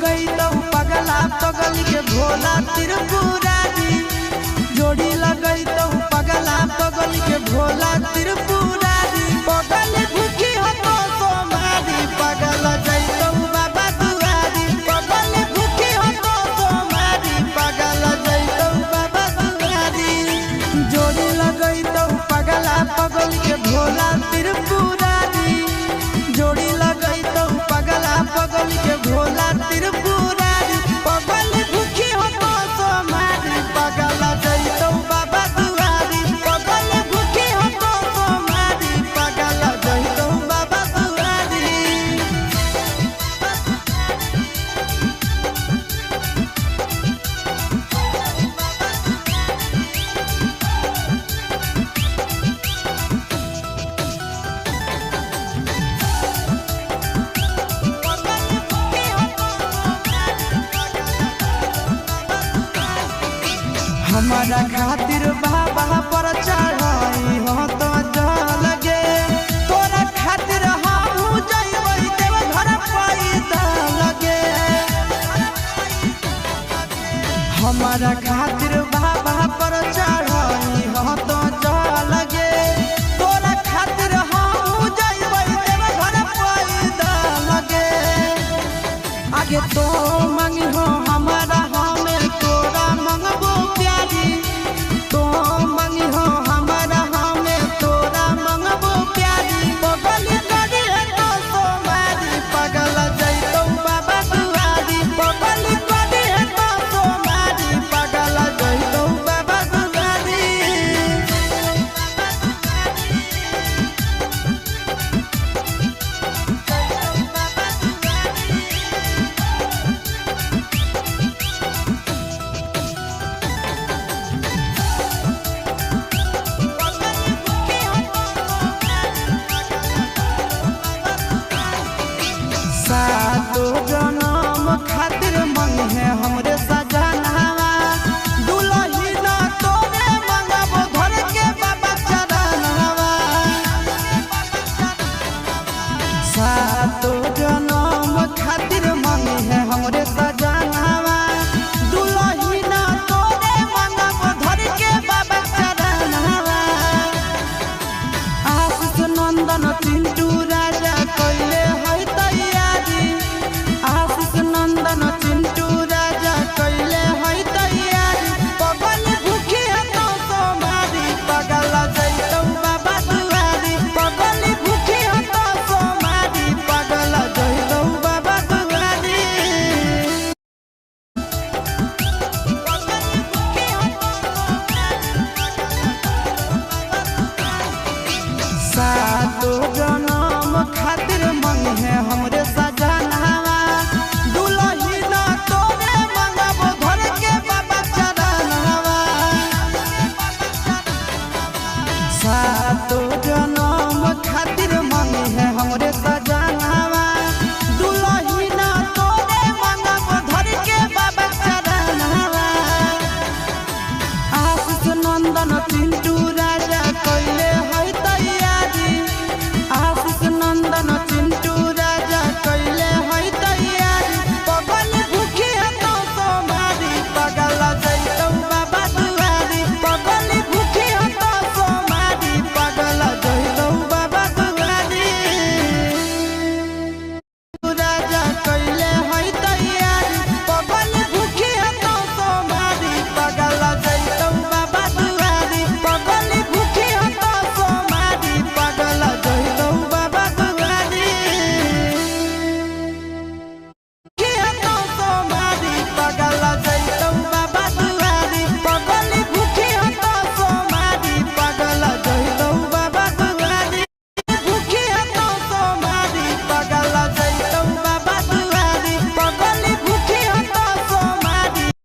गई तो पगला पगल के भोला त्रिपुरारी जोड़ी लगई तो पगला पगल के भोला त्रिपुरारी पगल भूखी हो तो सोमारी पगल जई तो बाबा दुआरी पगल भूखी हो तो सोमारी पगल जई तो बाबा दुआरी जोड़ी लगई तो पगला पगल के भोला त्रिपुरारी जोड़ी लगई तो पगला पगल के भोला त्रिपुरारी पगल भूखी हो तो सोमारी पगल जई तो बाबा दुआरी पगल भूखी हो तो सोमारी पगल जई तो बाबा दुआरी। हमारा खातिर बाबा पर चढ़